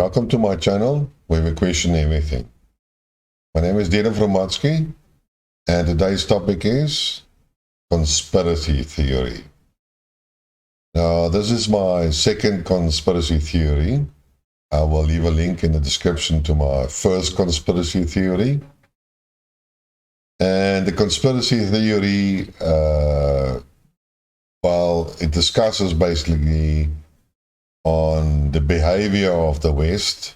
welcome to my channel where we question everything. My name is Dieter Vromatsky, and today's topic is conspiracy theory. Now, this is my second conspiracy theory. I will leave a link in the description to my first conspiracy theory. And the conspiracy theory, well, it discusses basically on the behavior of the West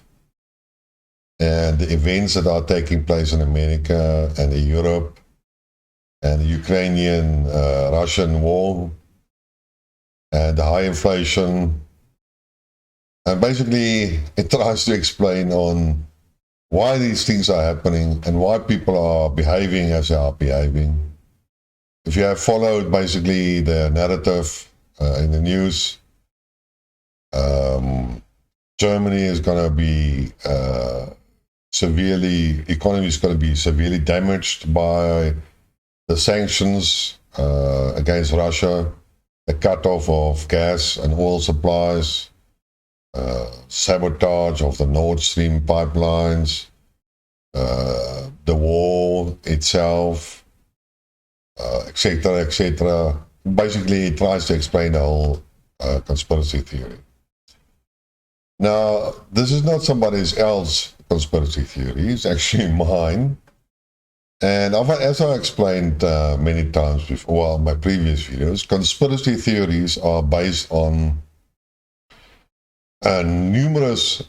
and the events that are taking place in America and in Europe and the Ukrainian-Russian war and the high inflation. And basically, it tries to explain on why these things are happening and why people are behaving as they are behaving. If you have followed basically the narrative in the news, Germany is going to be economy is going to be severely damaged by the sanctions against Russia, the cutoff of gas and oil supplies, sabotage of the Nord Stream pipelines, the war itself, etc., etc. Basically, it tries to explain the whole conspiracy theory. Now, this is not somebody else's conspiracy theory, it's actually mine. And as I explained many times before, well, in my previous videos, conspiracy theories are based on numerous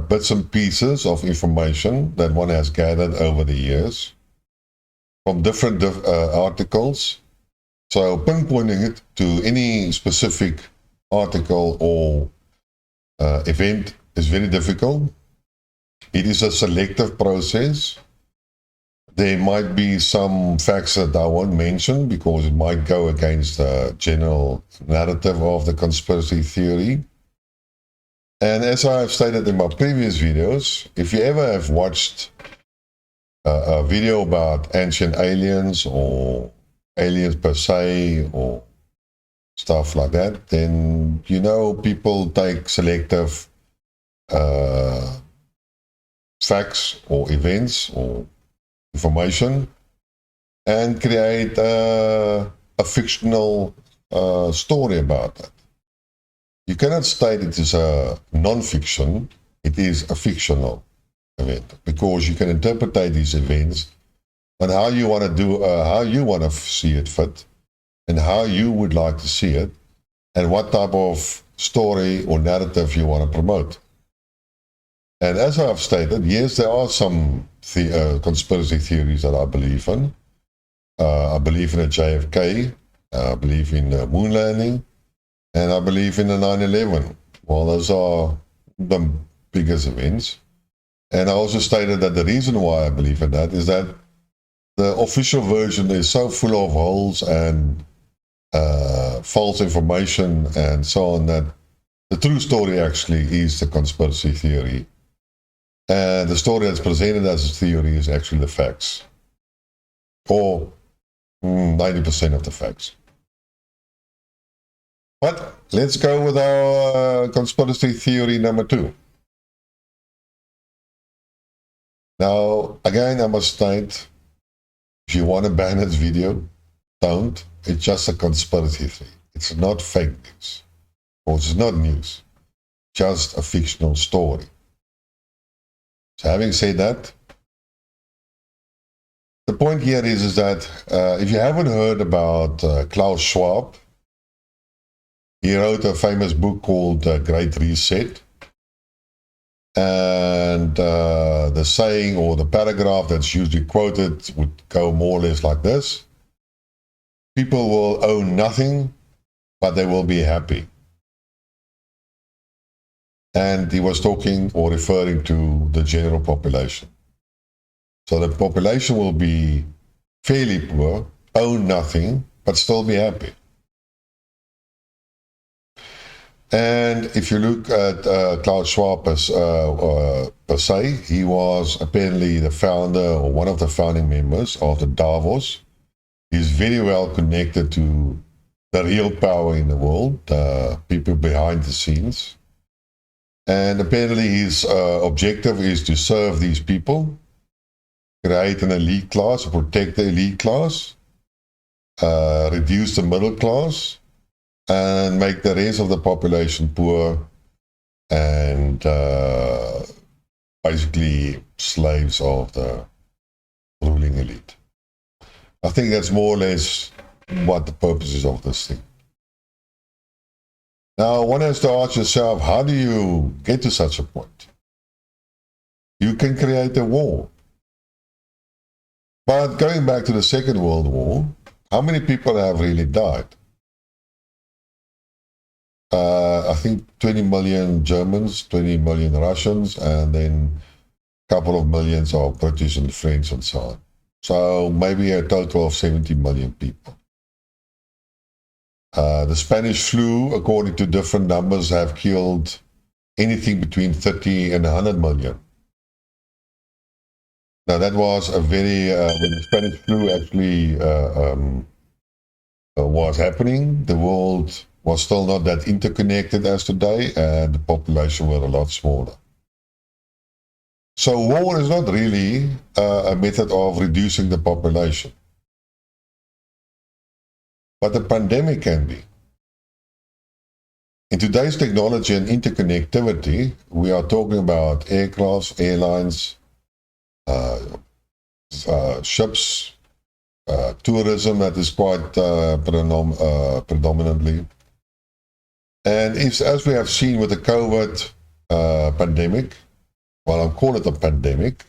bits and pieces of information that one has gathered over the years from different articles. So pinpointing it to any specific article or event is very difficult. It is a selective process. There might be some facts that I won't mention because it might go against the general narrative of the conspiracy theory. And as I have stated in my previous videos, if you ever have watched a video about ancient aliens or aliens per se or stuff like that, then you know people take selective facts or events or information and create a fictional story about it. You cannot state it is a non-fiction, it is a fictional event, because you can interpret these events on how you want to do, how you want to see it fit, and how you would like to see it, and what type of story or narrative you want to promote. And as I've stated, yes, there are some conspiracy theories that I believe in. I believe in a JFK, I believe in the moon landing, and I believe in the 9/11. Well, those are the biggest events. And I also stated that the reason why I believe in that is that the official version is so full of holes and false information and so on that the true story actually is the conspiracy theory. And the story that's presented as a theory is actually the facts, or 90% of the facts. But let's go with our conspiracy theory number 2. Now, again, I must state, if you want to ban this video, don't. It's just a conspiracy theory. It's not fake news, or it's not news, just a fictional story. So having said that, the point here is that if you haven't heard about Klaus Schwab, he wrote a famous book called Great Reset. And the saying or the paragraph that's usually quoted would go more or less like this: people will own nothing, but they will be happy. And he was talking or referring to the general population. So the population will be fairly poor, own nothing, but still be happy. And if you look at Klaus Schwab per se, he was apparently the founder or one of the founding members of the Davos. He's very well connected to the real power in the world, people behind the scenes. And apparently his objective is to serve these people, create an elite class, protect the elite class, reduce the middle class, and make the rest of the population poor and basically slaves of the ruling elite. I think that's more or less what the purpose is of this thing. Now, one has to ask yourself, how do you get to such a point? You can create a war. But going back to the Second World War, how many people have really died? I think 20 million Germans, 20 million Russians, and then a couple of millions of British and French and so on. So maybe a total of 70 million people. The Spanish flu, according to different numbers, have killed anything between 30 and 100 million. Now that was a very, when the Spanish flu actually was happening, the world was still not that interconnected as today, and the population were a lot smaller. So war is not really a method of reducing the population. But the pandemic can be. In today's technology and interconnectivity, we are talking about aircrafts, airlines, ships, tourism that is quite predominantly. And as we have seen with the COVID pandemic, well, I'll call it a pandemic,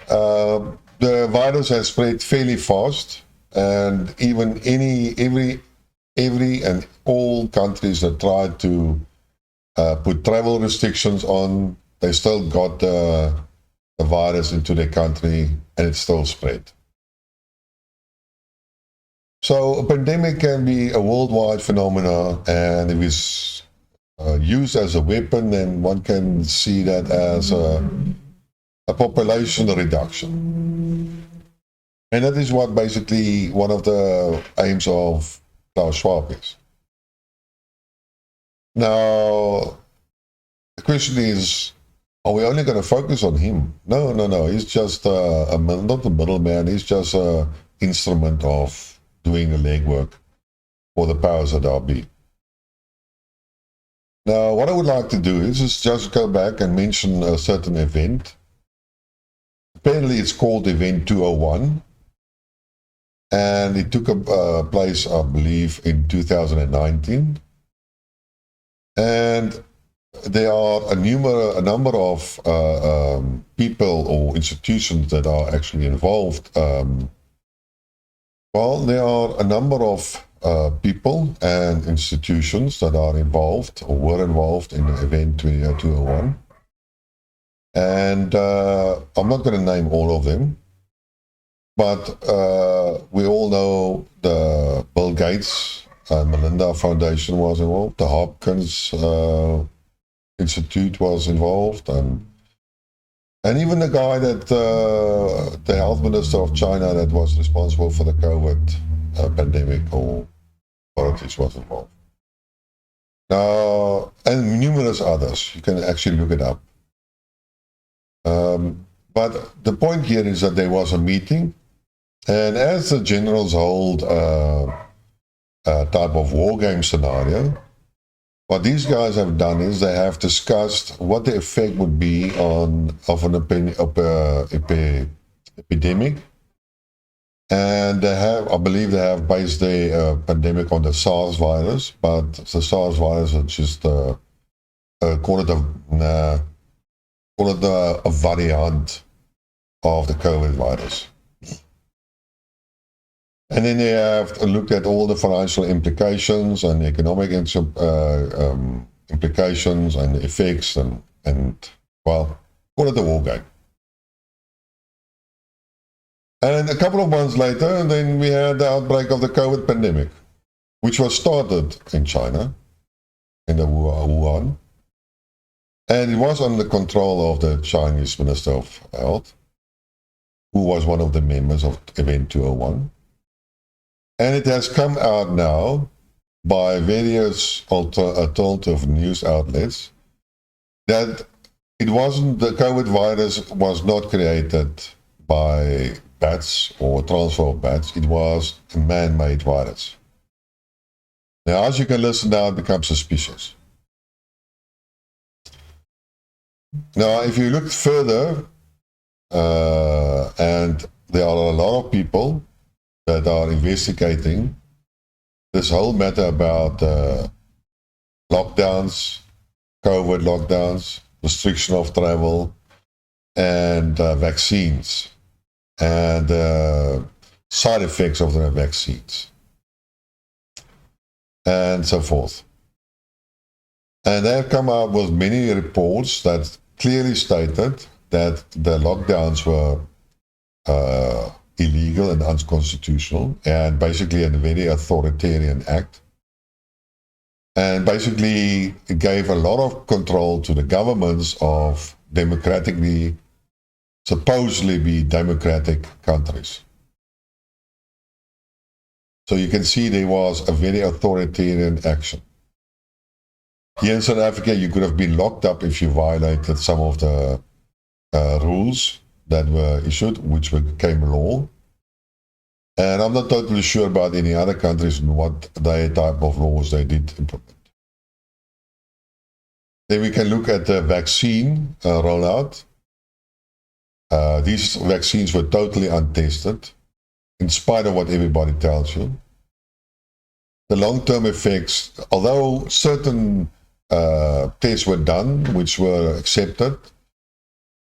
the virus has spread fairly fast, and even every and all countries that tried to put travel restrictions on, they still got the virus into their country, and it still spread. So a pandemic can be a worldwide phenomenon, and if it's used as a weapon, then one can see that as a population reduction. And that is what basically one of the aims of Klaus Schwab is. Now, the question is, are we only going to focus on him? No. He's just not a middleman. He's just an instrument of doing the legwork for the powers that be. Now, what I would like to do is just go back and mention a certain event. Apparently, it's called Event 201. And it took place, I believe, in 2019. And there are a number of people or institutions that are actually involved. Well, there are a number of people and institutions that are involved or were involved in the Event 201. And I'm not going to name all of them. But we all know the Bill Gates and Melinda Foundation was involved. The Hopkins Institute was involved, and even the guy that the health minister of China that was responsible for the COVID pandemic or authorities was involved. Now, and numerous others. You can actually look it up. But the point here is that there was a meeting. And as the generals hold a type of war game scenario, what these guys have done is they have discussed what the effect would be of an epidemic. And they have, I believe they have based the pandemic on the SARS virus, but the SARS virus is just call it a variant of the COVID virus. And then they have looked at all the financial implications and economic implications and effects and well, call it a war game. And a couple of months later, then we had the outbreak of the COVID pandemic, which was started in China, in the Wuhan. And it was under control of the Chinese Minister of Health, who was one of the members of Event 201. And it has come out now by various alternative news outlets that it wasn't, the COVID virus was not created by bats or transfer of bats. It was a man-made virus. Now, as you can listen now, it becomes suspicious. Now, if you look further, and there are a lot of people that are investigating this whole matter about lockdowns, COVID lockdowns, restriction of travel, and vaccines, and side effects of the vaccines, and so forth. And they have come out with many reports that clearly stated that the lockdowns were illegal and unconstitutional, and basically a very authoritarian act. And basically it gave a lot of control to the governments of supposedly be democratic countries. So you can see there was a very authoritarian action. Here in South Africa, you could have been locked up if you violated some of the rules that were issued, which became law. And I'm not totally sure about any other countries and what type of laws they did implement. Then we can look at the vaccine rollout. These vaccines were totally untested, in spite of what everybody tells you. The long-term effects, although certain tests were done, which were accepted,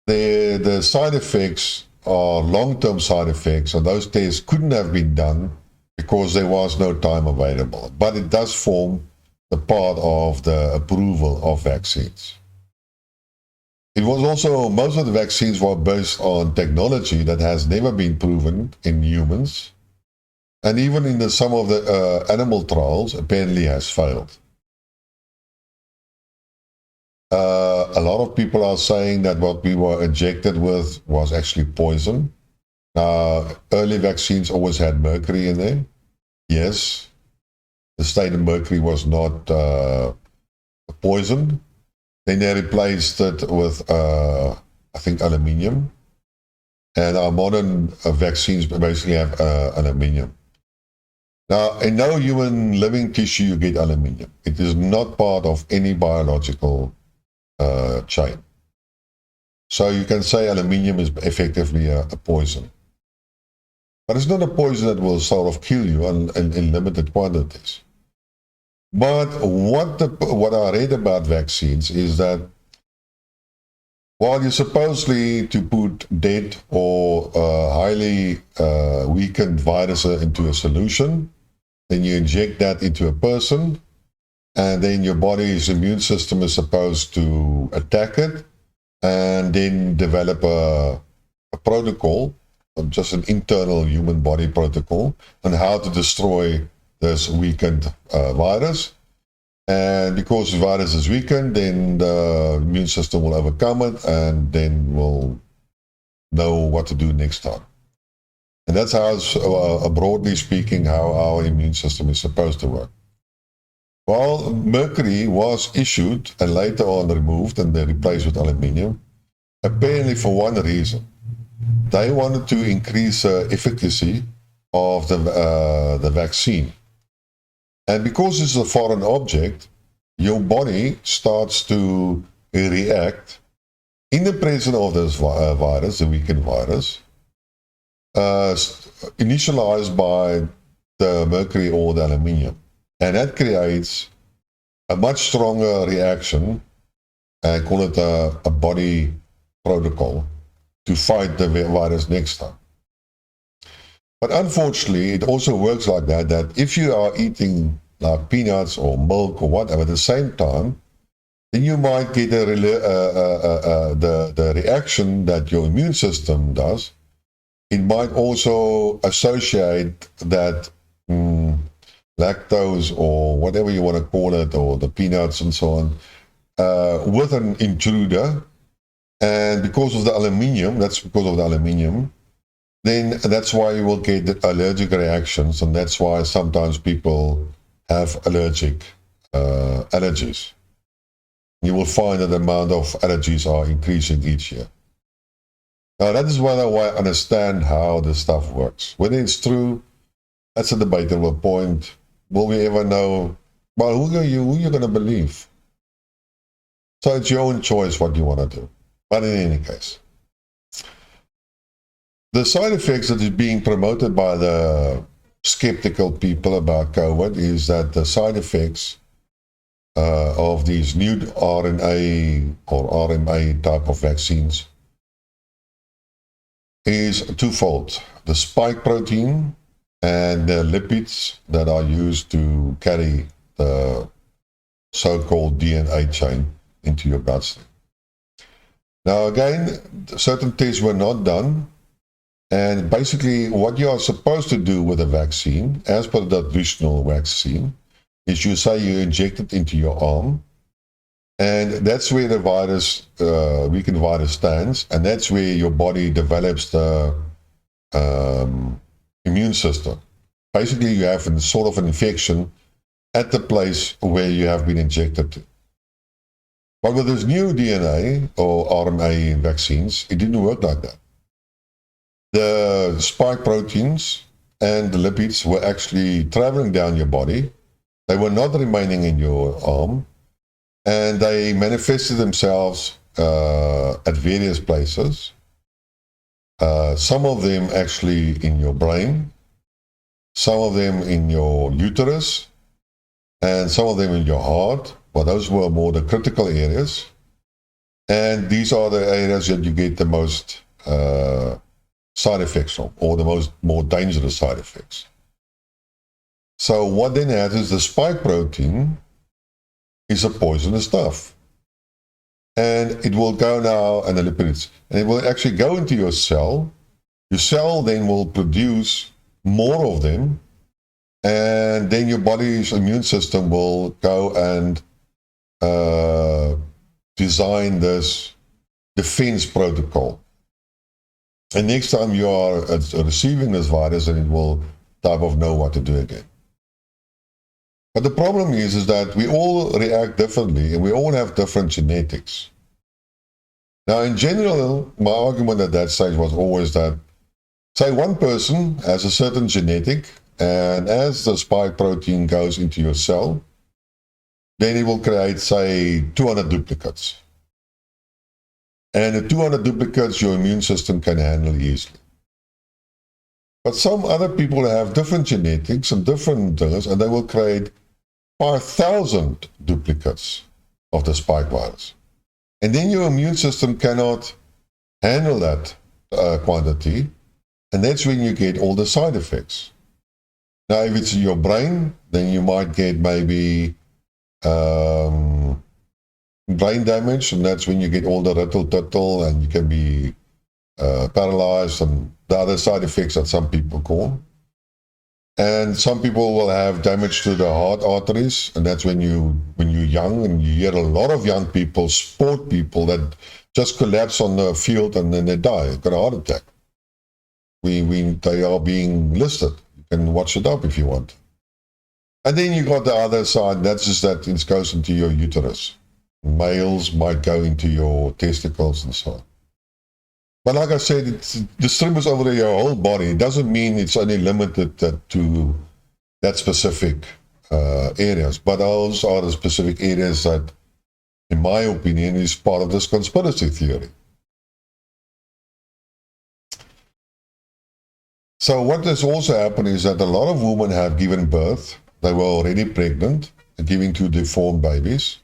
the side effects are long-term side effects, and those tests couldn't have been done because there was no time available. But it does form the part of the approval of vaccines. It was also, most of the vaccines were based on technology that has never been proven in humans, and even in some of the animal trials apparently has failed. A lot of people are saying that what we were injected with was actually poison. Early vaccines always had mercury in them. Yes, the stated mercury was not poison. Then they replaced it with, I think, aluminium. And our modern vaccines basically have aluminium. Now, in no human living tissue you get aluminium. It is not part of any biological chain. So you can say aluminium is effectively a poison. But it's not a poison that will sort of kill you in limited quantities. But what I read about vaccines is that while you're supposedly to put dead or highly weakened viruses into a solution, then you inject that into a person, and then your body's immune system is supposed to attack it and then develop a protocol, just an internal human body protocol, on how to destroy this weakened virus. And because the virus is weakened, then the immune system will overcome it, and then we'll know what to do next time. And that's how, broadly speaking, how our immune system is supposed to work. Well, mercury was issued and later on removed and then replaced with aluminium, apparently for one reason. They wanted to increase the efficacy of the vaccine. And because it's a foreign object, your body starts to react in the presence of this virus, the weakened virus, initialized by the mercury or the aluminium. And that creates a much stronger reaction, and call it a body protocol, to fight the virus next time. But unfortunately, it also works like that if you are eating like peanuts or milk or whatever at the same time, then you might get the reaction that your immune system does. It might also associate that lactose or whatever you want to call it, or the peanuts and so on, with an intruder. And because of the aluminium, then that's why you will get the allergic reactions, and that's why sometimes people have allergies. You will find that the amount of allergies are increasing each year. Now, that is why I understand how this stuff works. Whether it's true, that's a debatable point. Will we ever know? Well, who are you going to believe? So it's your own choice what you want to do. But in any case, the side effects that is being promoted by the skeptical people about COVID is that the side effects of these new RNA or RMA type of vaccines is twofold. The spike protein and the lipids that are used to carry the so-called DNA chain into your bloodstream. Now again, certain tests were not done, and basically what you are supposed to do with a vaccine, as per the traditional vaccine, is you say you inject it into your arm, and that's where the virus, weakened virus stands, and that's where your body develops the immune system. Basically, you have a sort of an infection at the place where you have been injected to. But with this new DNA or RNA vaccines, it didn't work like that. The spike proteins and the lipids were actually traveling down your body. They were not remaining in your arm, and they manifested themselves at various places. Some of them actually in your brain, some of them in your uterus, and some of them in your heart. Well, those were more the critical areas. And these are the areas that you get the most side effects from, or the more dangerous side effects. So what then happens is the spike protein is a poisonous stuff. And it will go now, and the lipids, and it will actually go into your cell. Your cell then will produce more of them, and then your body's immune system will go and design this defense protocol. And next time you are receiving this virus, then it will type of know what to do again. But the problem is that we all react differently, and we all have different genetics. Now, in general, my argument at that stage was always that, say, one person has a certain genetic, and as the spike protein goes into your cell, then it will create, say, 200 duplicates. And the 200 duplicates your immune system can handle easily. But some other people have different genetics and different things, and they will create 5,000 duplicates of the spike virus. And then your immune system cannot handle that quantity, and that's when you get all the side effects. Now, if it's in your brain, then you might get maybe brain damage, and that's when you get all the rattle-tuttle, and you can be paralyzed, and the other side effects that some people call. And some people will have damage to the heart arteries, and that's when you're young, and you hear a lot of young people, sport people, that just collapse on the field and then they die, got a heart attack. They are being listed. You can watch it up if you want. And then you got the other side, that's just that it goes into your uterus. Males might go into your testicles and so on. But like I said, it distributes over your whole body. It doesn't mean it's only limited to that specific areas. But those are the specific areas that, in my opinion, is part of this conspiracy theory. So what has also happened is that a lot of women have given birth. They were already pregnant, giving two deformed babies.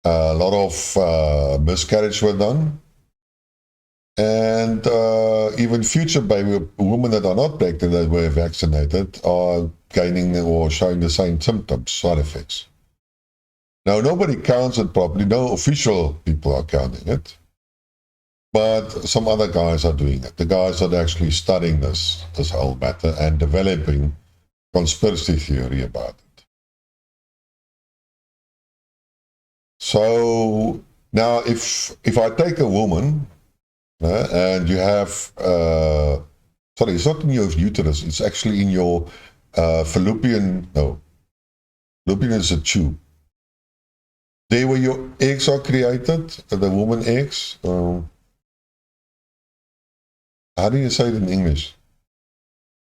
A lot of miscarriage were done. And even future baby women that are not pregnant that were vaccinated are gaining or showing the same symptoms, side effects. Now, nobody counts it properly. No official people are counting it. But some other guys are doing it. The guys that are actually studying this whole matter and developing conspiracy theory about it. So now if I take a woman, and you have, sorry, it's not in your uterus, it's actually in your fallopian is a tube. There where your eggs are created, the woman eggs. How do you say it in English?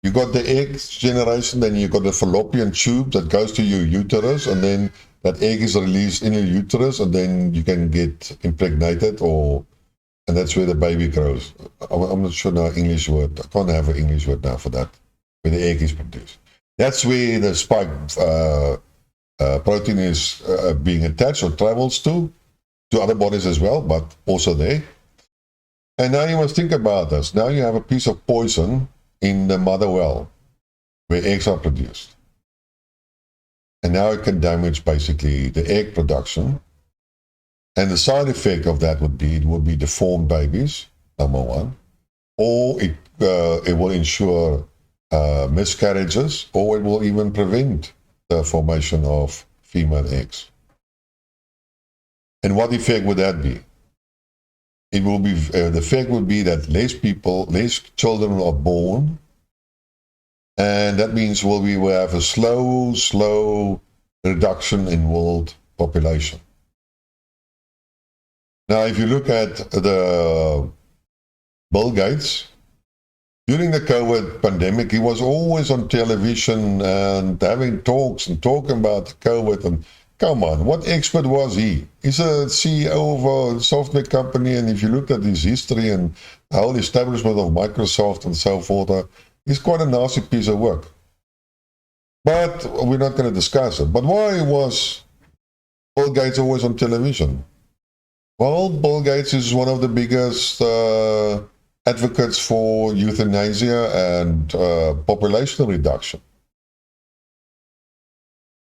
You got the egg generation, then you got the fallopian tube that goes to your uterus, and then that egg is released in your uterus, and then you can get impregnated, and that's where the baby grows. I'm not sure now English word. I can't have an English word now for that. Where the egg is produced. That's where the spike protein is being attached or travels to other bodies as well, but also there. And now you must think about this. Now you have a piece of poison in the mother well where eggs are produced. And now it can damage basically the egg production. And the side effect of that would be, it would be deformed babies, number one, or it will ensure miscarriages, or it will even prevent the formation of female eggs. And what effect would that be? It will be the effect would be that less children are born, and that means we will have a slow reduction in world population. Now, if you look at the Bill Gates, during the COVID pandemic, he was always on television and having talks and talking about COVID. And come on, what expert was he? He's a CEO of a software company, and if you look at his history and the whole establishment of Microsoft and so forth, he's quite a nasty piece of work. But we're not going to discuss it. But why was Bill Gates always on television? Well, Bill Gates is one of the biggest advocates for euthanasia and population reduction.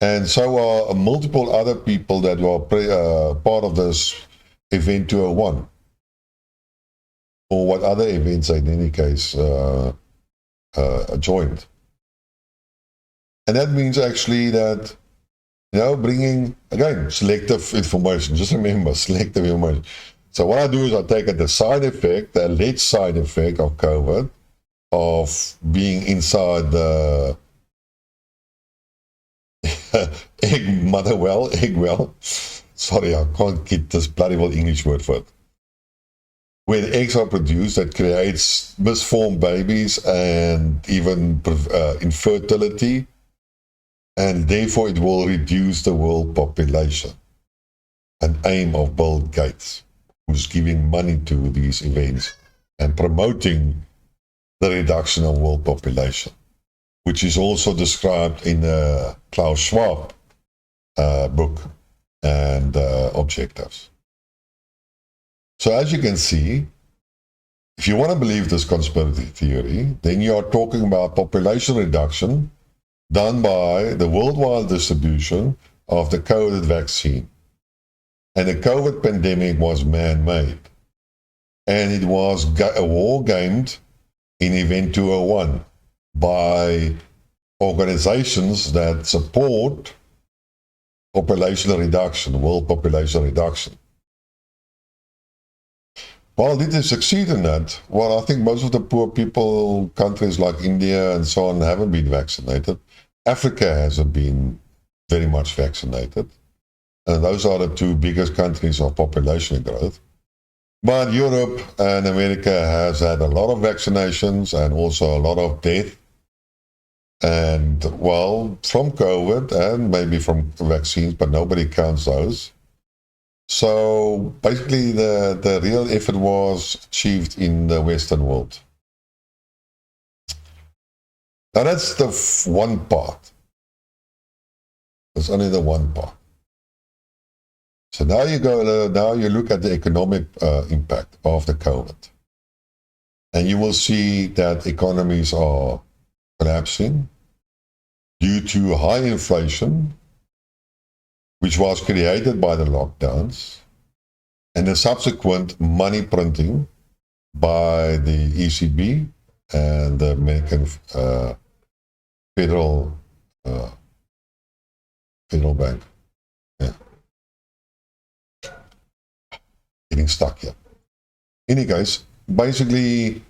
And so are multiple other people that were part of this Event 201. Or what other events, in any case, joined. And that means actually that, bringing, again, selective information. Just remember, selective information. So what I do is I take the side effect, the alleged side effect of COVID, of being inside the egg well. Sorry, I can't get this bloody well English word for it. Where the eggs are produced, that creates misformed babies and even infertility, and therefore it will reduce the world population. An aim of Bill Gates, who's giving money to these events and promoting the reduction of world population, which is also described in the Klaus Schwab book and Objectives. So as you can see, if you want to believe this conspiracy theory, then you are talking about population reduction done by the worldwide distribution of the COVID vaccine. And the COVID pandemic was man-made. And it was war-gamed in Event 201 by organizations that support population reduction, world population reduction. Well, did they succeed in that? Well, I think most of the poor people, countries like India and so on, haven't been vaccinated. Africa hasn't been very much vaccinated. And those are the two biggest countries of population growth. But Europe and America has had a lot of vaccinations and also a lot of death. And, well, from COVID and maybe from vaccines, but nobody counts those. So basically the real effort was achieved in the Western world. Now that's the one part. That's only the one part. So now you look at the economic impact of the COVID. And you will see that economies are collapsing due to high inflation, which was created by the lockdowns, and the subsequent money printing by the ECB and the American Federal Bank. Yeah. Getting stuck here. In any case, basically,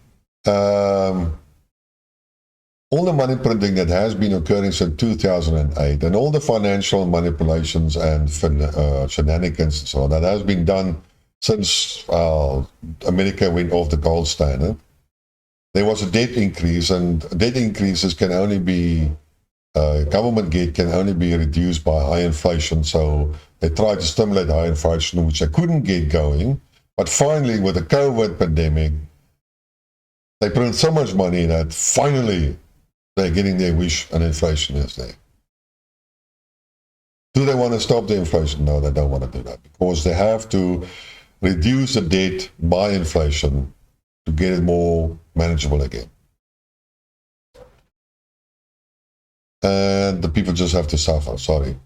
all the money printing that has been occurring since 2008 and all the financial manipulations and shenanigans and so on that has been done since America went off the gold standard, there was a debt increase, and debt increases can only be, government debt can only be reduced by high inflation. So they tried to stimulate high inflation, which they couldn't get going. But finally, with the COVID pandemic, they print so much money that finally they're getting their wish and inflation is there. Do they want to stop the inflation? No, they don't want to do that because they have to reduce the debt by inflation to get it more manageable again. And the people just have to suffer, sorry.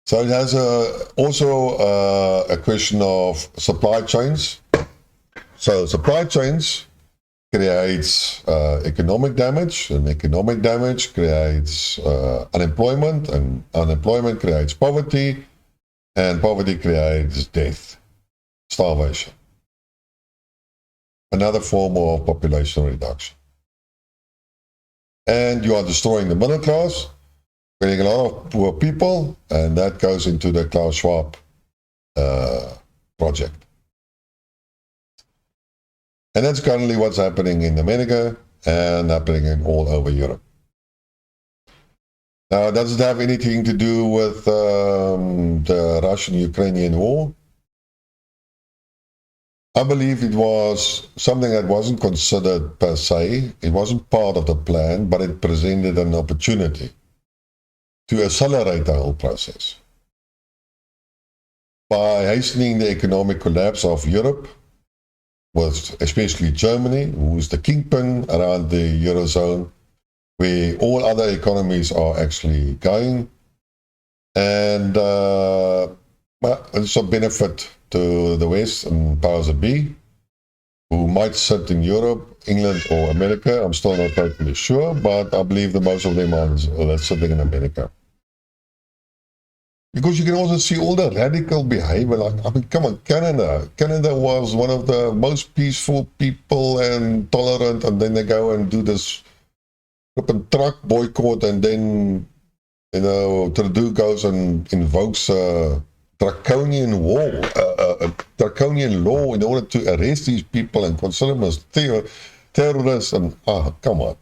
So it has also a question of supply chains. So supply chains creates economic damage, and economic damage creates unemployment, and unemployment creates poverty, and poverty creates death, starvation. Another form of population reduction. And you are destroying the middle class, creating a lot of poor people, and that goes into the Klaus Schwab project. And that's currently what's happening in America and happening all over Europe. Now, does it have anything to do with the Russian-Ukrainian war? I believe it was something that wasn't considered per se. It wasn't part of the plan, but it presented an opportunity to accelerate the whole process. By hastening the economic collapse of Europe, with especially Germany, who is the kingpin around the Eurozone, where all other economies are actually going. And it's a benefit to the West and powers that be, who might sit in Europe, England, or America. I'm still not totally sure, but I believe that most of them are sitting in America. Because you can also see all the radical behavior. Like, I mean, come on, Canada. Canada was one of the most peaceful people and tolerant, and then they go and do this truck boycott, and then, you know, Trudeau goes and invokes a draconian law in order to arrest these people and consider them as terrorists. And come on,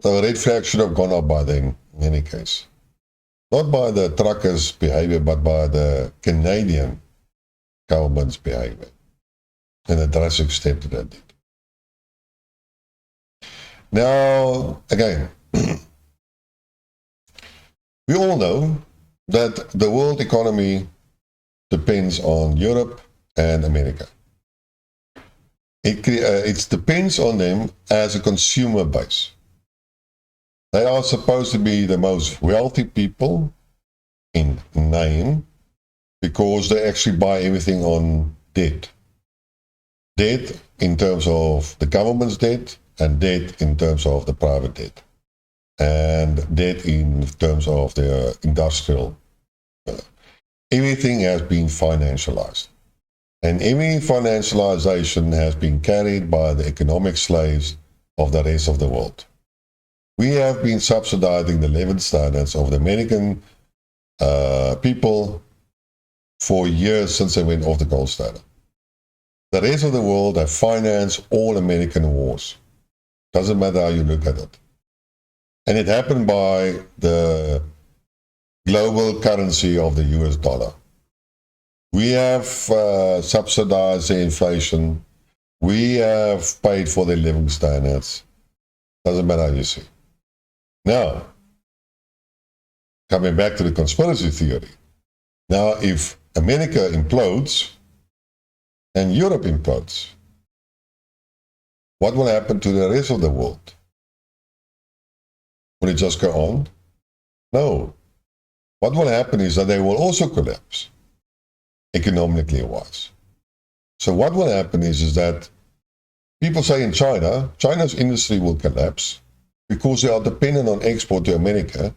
the red flag should have gone up by then in any case. Not by the truckers' behavior, but by the Canadian government's behavior and the drastic step that they did. Now, again, we all know that the world economy depends on Europe and America. It depends on them as a consumer base. They are supposed to be the most wealthy people in name because they actually buy everything on debt. Debt in terms of the government's debt, and debt in terms of the private debt, and debt in terms of the industrial. Everything has been financialized. And every financialization has been carried by the economic slaves of the rest of the world. We have been subsidizing the living standards of the American people for years since they went off the gold standard. The rest of the world have financed all American wars. Doesn't matter how you look at it. And it happened by the global currency of the US dollar. We have subsidized the inflation. We have paid for their living standards. Doesn't matter how you see. Now, coming back to the conspiracy theory. Now, if America implodes and Europe implodes, what will happen to the rest of the world? Will it just go on? No. What will happen is that they will also collapse, economically wise. So what will happen is that people say in China, China's industry will collapse because they are dependent on export to America,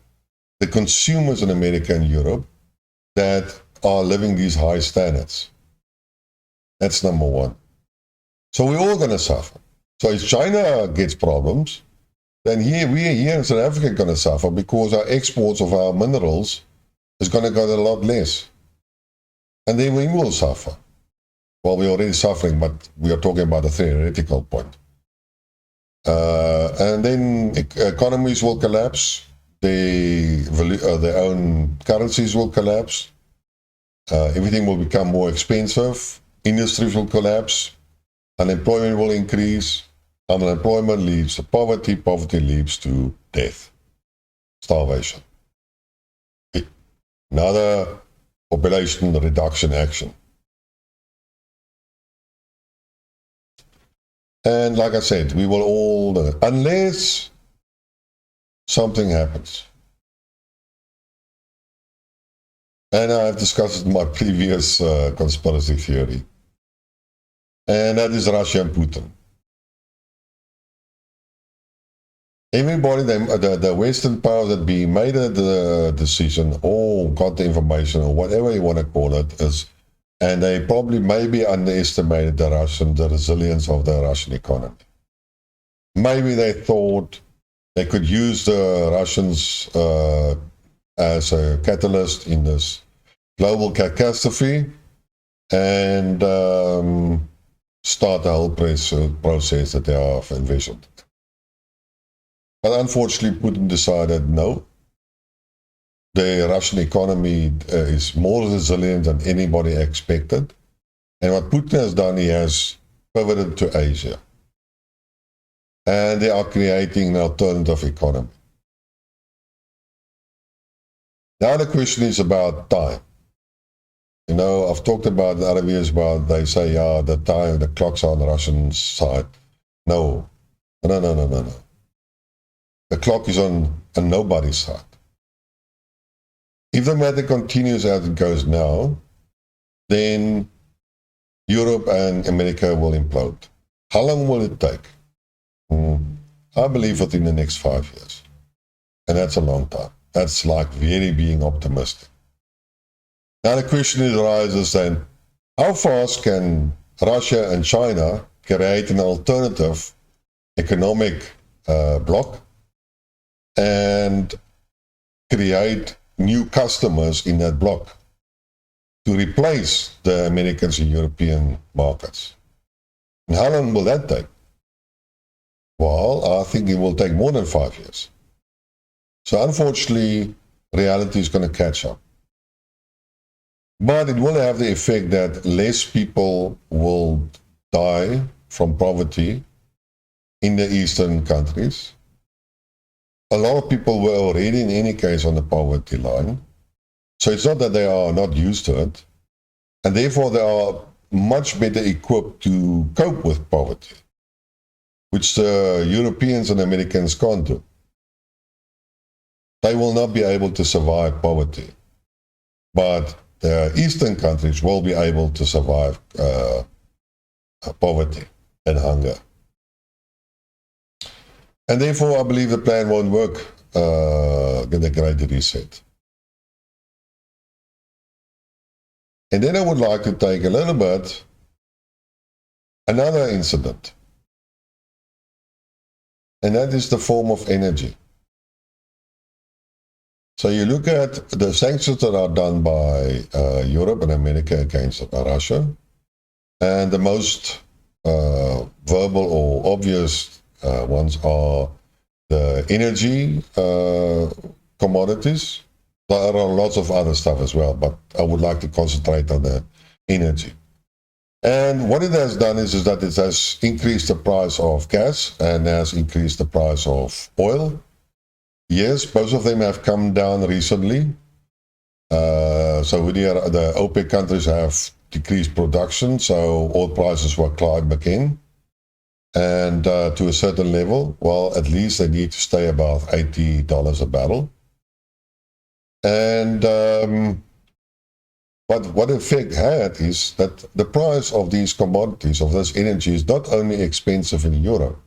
the consumers in America and Europe that are living these high standards. That's number one. So we're all going to suffer. So if China gets problems, then we here in South Africa are going to suffer because our exports of our minerals is going to go a lot less. And then we will suffer. Well, we're already suffering, but we are talking about a theoretical point. And then economies will collapse. Their own currencies will collapse. Everything will become more expensive. Industries will collapse. Unemployment will increase. Unemployment leads to poverty. Poverty leads to death, starvation. Another population reduction action. And like I said, we will all, unless something happens. And I've discussed in my previous conspiracy theory. And that is Russia and Putin. Everybody, the Western powers that be made the decision or got the information or whatever you want to call it is, and they probably maybe underestimated the resilience of the Russian economy. Maybe they thought they could use the Russians as a catalyst in this global catastrophe and start the whole process that they have envisioned. But unfortunately, Putin decided no. The Russian economy is more resilient than anybody expected. And what Putin has done, he has pivoted to Asia. And they are creating an alternative economy. Now the question is about time. You know, I've talked about the other videos about, they say, yeah, the time, the clock's on the Russian side. No. The clock is on nobody's side. If the matter continues as it goes now, then Europe and America will implode. How long will it take? I believe within the next 5 years. And that's a long time. That's like really being optimistic. Now the question arises then, how fast can Russia and China create an alternative economic bloc and create new customers in that bloc to replace the Americans and European markets? And how long will that take? Well, I think it will take more than 5 years. So unfortunately, reality is going to catch up. But it will have the effect that less people will die from poverty in the eastern countries. A lot of people were already in any case on the poverty line. So it's not that they are not used to it. And therefore they are much better equipped to cope with poverty, which the Europeans and Americans can't do. They will not be able to survive poverty. But the eastern countries will be able to survive poverty and hunger. And therefore, I believe the plan won't work in the Great Reset. And then I would like to take a little bit another incident. And that is the form of energy. So you look at the sanctions that are done by Europe and America against Russia, and the most verbal or obvious ones are the energy commodities. There are lots of other stuff as well, but I would like to concentrate on the energy. And what it has done is that it has increased the price of gas and has increased the price of oil. Yes, both of them have come down recently. So the OPEC countries have decreased production, so oil prices will climb again. And to a certain level, well, at least they need to stay above $80 a barrel. And but what effect had is that the price of these commodities, of this energy, is not only expensive in Europe,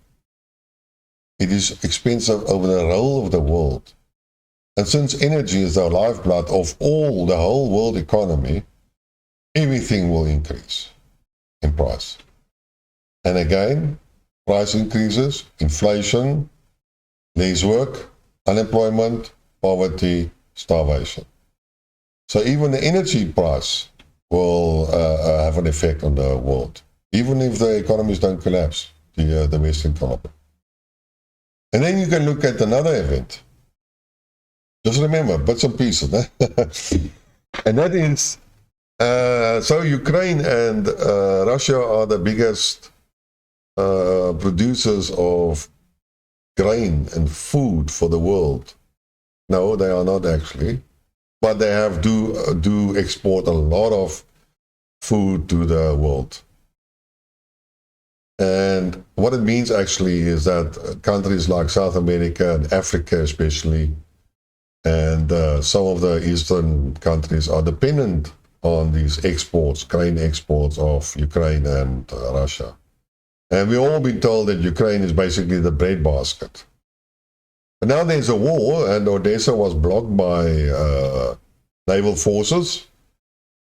it is expensive over the whole of the world. And since energy is the lifeblood of the whole world economy, everything will increase in price. And again, price increases, inflation, less work, unemployment, poverty, starvation. So even the energy price will have an effect on the world, even if the economies don't collapse, the Western economy. And then you can look at another event. Just remember, bits and pieces. And that is, so Ukraine and Russia are the biggest producers of grain and food for the world. No, they are not actually, but they have do export a lot of food to the world. And what it means actually is that countries like South America and Africa especially, and some of the eastern countries are dependent on these exports, grain exports of Ukraine and Russia. And we've all been told that Ukraine is basically the breadbasket. But now there's a war, and Odessa was blocked by naval forces.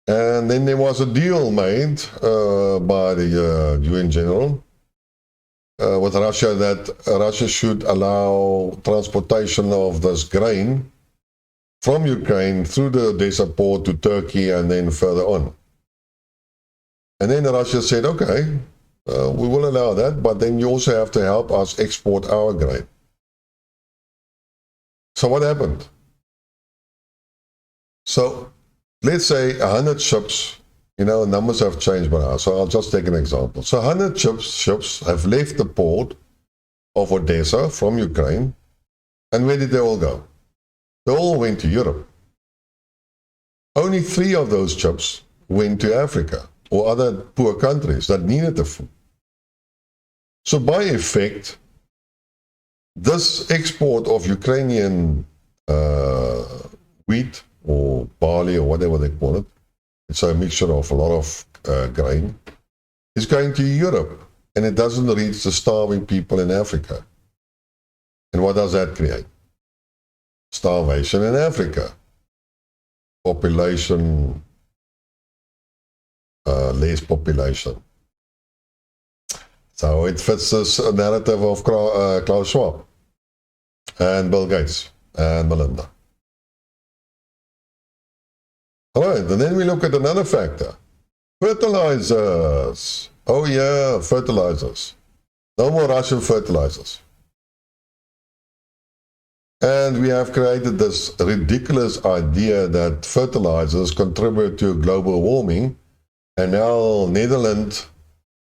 And then there was a deal made by the UN general with Russia that Russia should allow transportation of this grain from Ukraine through the Odessa port to Turkey and then further on. And then Russia said, okay, we will allow that, but then you also have to help us export our grain. So what happened? So let's say 100 ships, numbers have changed by now, so I'll just take an example. So 100 ships have left the port of Odessa from Ukraine, and where did they all go? They all went to Europe. Only 3 of those ships went to Africa or other poor countries that needed the food. So by effect, this export of Ukrainian wheat or barley or whatever they call it, it's a mixture of a lot of grain, is going to Europe, and it doesn't reach the starving people in Africa. And what does that create? Starvation in Africa. Population, less population. So it fits this narrative of Klaus Schwab and Bill Gates and Melinda. All right, and then we look at another factor. Fertilizers. Oh yeah, fertilizers. No more Russian fertilizers. And we have created this ridiculous idea that fertilizers contribute to global warming, and now Netherlands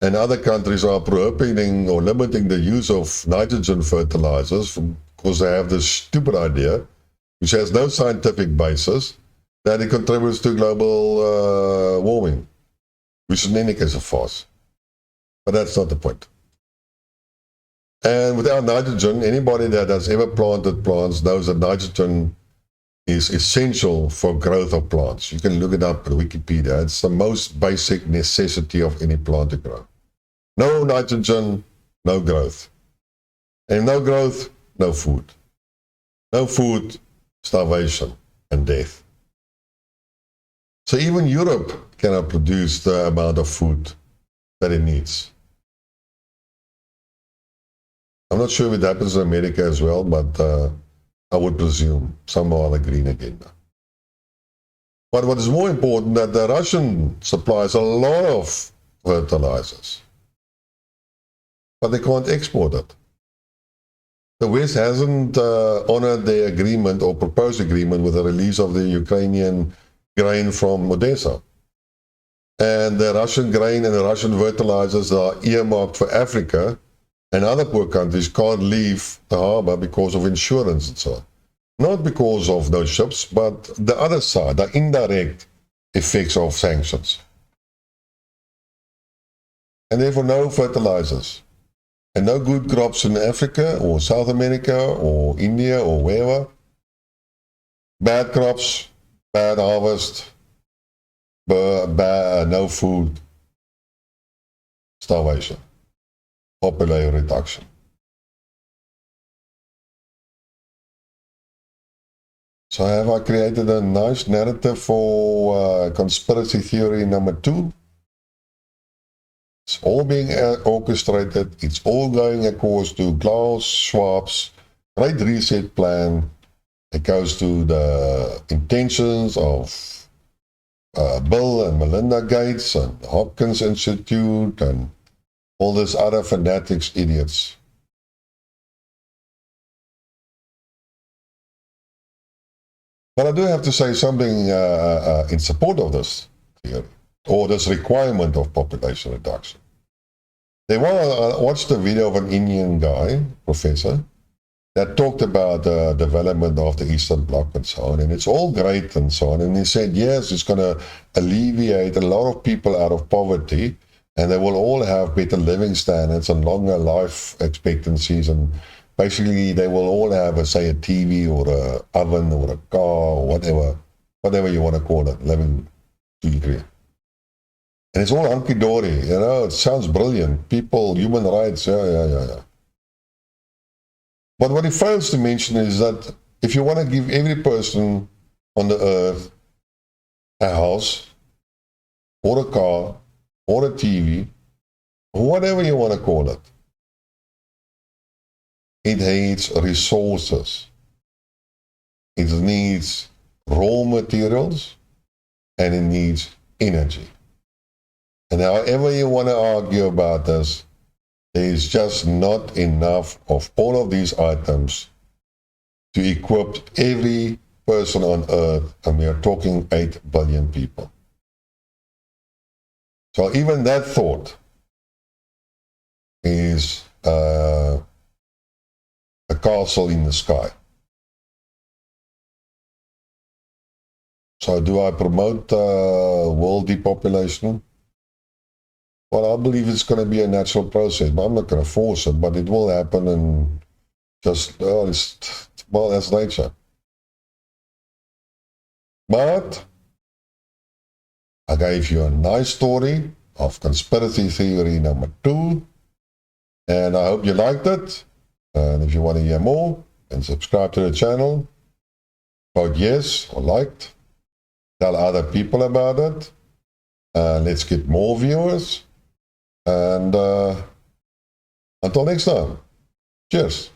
and other countries are prohibiting or limiting the use of nitrogen fertilizers because they have this stupid idea, which has no scientific basis, that it contributes to global warming, which in any case is false. But that's not the point. And without nitrogen, anybody that has ever planted plants knows that nitrogen is essential for growth of plants. You can look it up on Wikipedia. It's the most basic necessity of any plant to grow. No nitrogen, no growth. And no growth, no food. No food, starvation and death. So even Europe cannot produce the amount of food that it needs. I'm not sure if it happens in America as well, but I would presume some are on the green agenda. But what is more important, that the Russian supplies a lot of fertilizers, but they can't export it. The West hasn't honored the agreement or proposed agreement with the release of the Ukrainian grain from Odessa. And the Russian grain and the Russian fertilizers are earmarked for Africa, and other poor countries can't leave the harbor because of insurance and so on. Not because of those ships, but the other side, the indirect effects of sanctions. And therefore no fertilizers. And no good crops in Africa or South America or India or wherever. Bad crops, bad harvest, no food, starvation, population reduction. So have I created a nice narrative for conspiracy theory number 2? It's all being orchestrated. It's all going according to Klaus Schwab's Great Reset Plan. It goes to the intentions of Bill and Melinda Gates and the Hopkins Institute and all these other fanatics, idiots. But I do have to say something in support of this theory, or this requirement of population reduction. They watched a video of an Indian guy, professor, that talked about the development of the Eastern Bloc and so on, and it's all great and so on. And he said, yes, it's going to alleviate a lot of people out of poverty, and they will all have better living standards and longer life expectancies, and basically they will all have, say, a TV or an oven or a car or whatever you want to call it, living degree. And it's all hunky-dory, you know, it sounds brilliant. People, human rights, yeah. But what he fails to mention is that if you want to give every person on the earth a house, or a car, or a TV, or whatever you want to call it, it needs resources. It needs raw materials, and it needs energy. And however you want to argue about this, there is just not enough of all of these items to equip every person on earth, and we are talking 8 billion people. So even that thought is a castle in the sky. So do I promote world depopulation? Well, I believe it's going to be a natural process, but I'm not going to force it, but it will happen, and just, well, that's nature. But I gave you a nice story of conspiracy theory number 2, and I hope you liked it. And if you want to hear more, then subscribe to the channel, vote yes or liked, tell other people about it, let's get more viewers, and until next time, cheers.